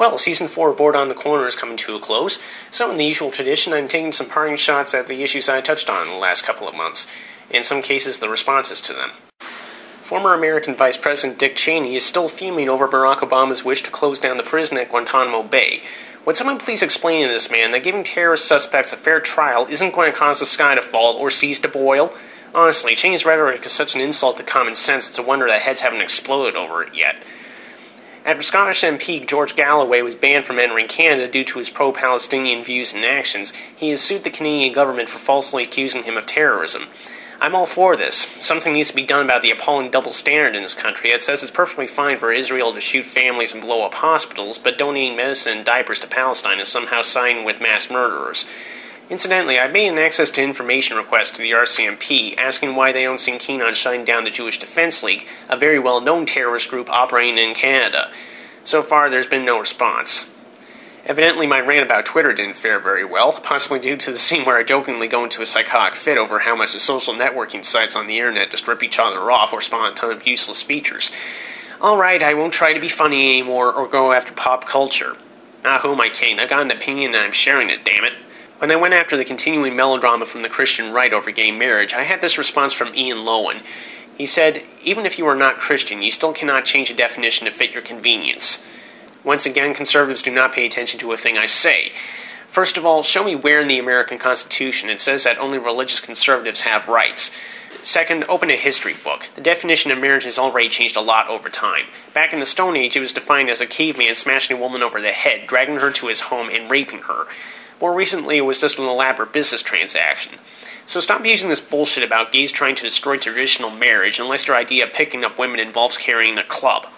Well, Season 4 of Board on the Corner is coming to a close, so in the usual tradition, I'm taking some parting shots at the issues I touched on in the last couple of months, in some cases the responses to them. Former American Vice President Dick Cheney is still fuming over Barack Obama's wish to close down the prison at Guantanamo Bay. Would someone please explain to this man that giving terrorist suspects a fair trial isn't going to cause the sky to fall or seas to boil? Honestly, Cheney's rhetoric is such an insult to common sense it's a wonder that heads haven't exploded over it yet. After Scottish MP George Galloway was banned from entering Canada due to his pro-Palestinian views and actions, he has sued the Canadian government for falsely accusing him of terrorism. I'm all for this. Something needs to be done about the appalling double standard in this country that says it's perfectly fine for Israel to shoot families and blow up hospitals, but donating medicine and diapers to Palestine is somehow siding with mass murderers. Incidentally, I made an access to information request to the RCMP, asking why they don't seem keen on shutting down the Jewish Defense League, a very well-known terrorist group operating in Canada. So far, there's been no response. Evidently, my rant about Twitter didn't fare very well, possibly due to the scene where I jokingly go into a psychotic fit over how much the social networking sites on the internet just rip each other off or spawn a ton of useless features. Alright, I won't try to be funny anymore or go after pop culture. Ah, who am I kidding? I've got an opinion and I'm sharing it, damn it. When I went after the continuing melodrama from the Christian right over gay marriage, I had this response from Ian Lowen. He said, "Even if you are not Christian, you still cannot change a definition to fit your convenience." Once again, conservatives do not pay attention to a thing I say. First of all, show me where in the American Constitution it says that only religious conservatives have rights. Second, open a history book. The definition of marriage has already changed a lot over time. Back in the Stone Age, it was defined as a caveman smashing a woman over the head, dragging her to his home, and raping her. More recently, it was just an elaborate business transaction. So stop using this bullshit about gays trying to destroy traditional marriage unless your idea of picking up women involves carrying a club.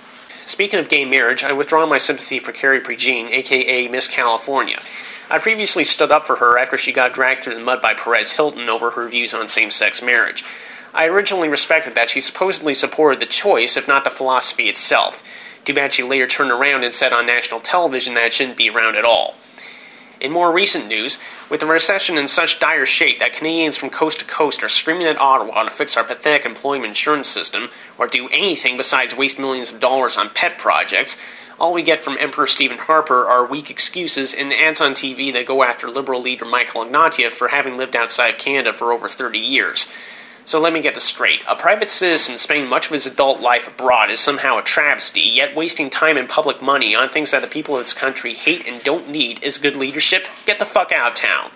Speaking of gay marriage, I withdraw my sympathy for Carrie Prejean, aka Miss California. I previously stood up for her after she got dragged through the mud by PEREZ HILTON over her views on same-sex marriage. I originally respected that she supposedly supported the choice, if not the philosophy itself. Too bad she later turned around and said on national television that it shouldn't be around at all. In more recent news, with the recession in such dire shape that Canadians from coast to coast are screaming at Ottawa to fix our pathetic employment insurance system, or do anything besides waste millions of dollars on pet projects, all we get from Emperor Stephen Harper are weak excuses and ads on TV that go after Liberal leader Michael Ignatieff for having lived outside of Canada for over 30 years. So let me get this straight. A private citizen spending much of his adult life abroad is somehow a travesty, yet wasting time and public money on things that the people of this country hate and don't need is good leadership? Get the fuck out of town.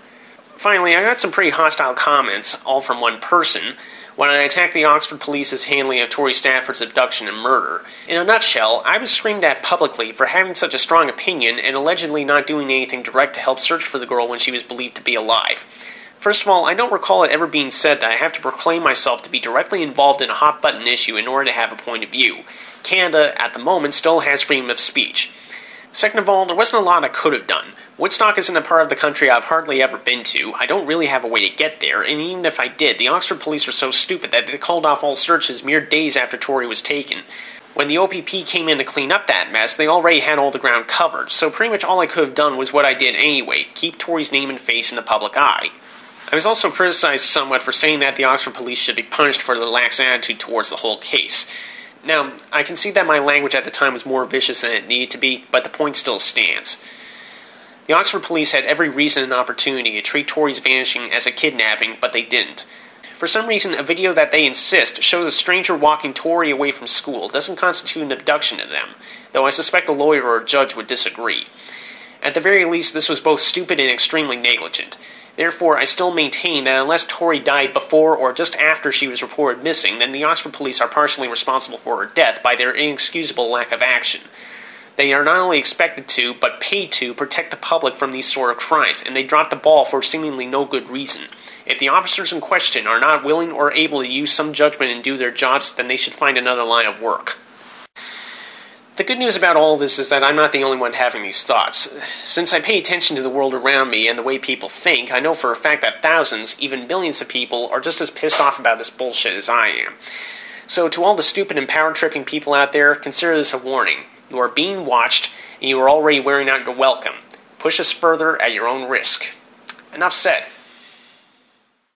Finally, I got some pretty hostile comments, all from one person, when I attacked the Oxford Police's handling of Tory Stafford's abduction and murder. In a nutshell, I was screamed at publicly for having such a strong opinion and allegedly not doing anything direct to help search for the girl when she was believed to be alive. First of all, I don't recall it ever being said that I have to proclaim myself to be directly involved in a hot-button issue in order to have a point of view. Canada, at the moment, still has freedom of speech. Second of all, there wasn't a lot I could have done. Woodstock isn't a part of the country I've hardly ever been to. I don't really have a way to get there, and even if I did, the Oxford police are so stupid that they called off all searches mere days after Tory was taken. When the OPP came in to clean up that mess, they already had all the ground covered, so pretty much all I could have done was what I did anyway, keep Tory's name and face in the public eye. I was also criticized somewhat for saying that the Oxford police should be punished for their lax attitude towards the whole case. Now, I can see that my language at the time was more vicious than it needed to be, but the point still stands. The Oxford police had every reason and opportunity to treat Tory's vanishing as a kidnapping, but they didn't. For some reason, a video that they insist shows a stranger walking Tory away from school doesn't constitute an abduction to them, though I suspect a lawyer or a judge would disagree. At the very least, this was both stupid and extremely negligent. Therefore, I still maintain that unless Tory died before or just after she was reported missing, then the Oxford police are partially responsible for her death by their inexcusable lack of action. They are not only expected to, but paid to, protect the public from these sort of crimes, and they dropped the ball for seemingly no good reason. If the officers in question are not willing or able to use some judgment and do their jobs, then they should find another line of work. The good news about all this is that I'm not the only one having these thoughts. Since I pay attention to the world around me and the way people think, I know for a fact that thousands, even millions of people are just as pissed off about this bullshit as I am. So to all the stupid and power-tripping people out there, consider this a warning. You are being watched, and you are already wearing out your welcome. Push us further at your own risk. Enough said.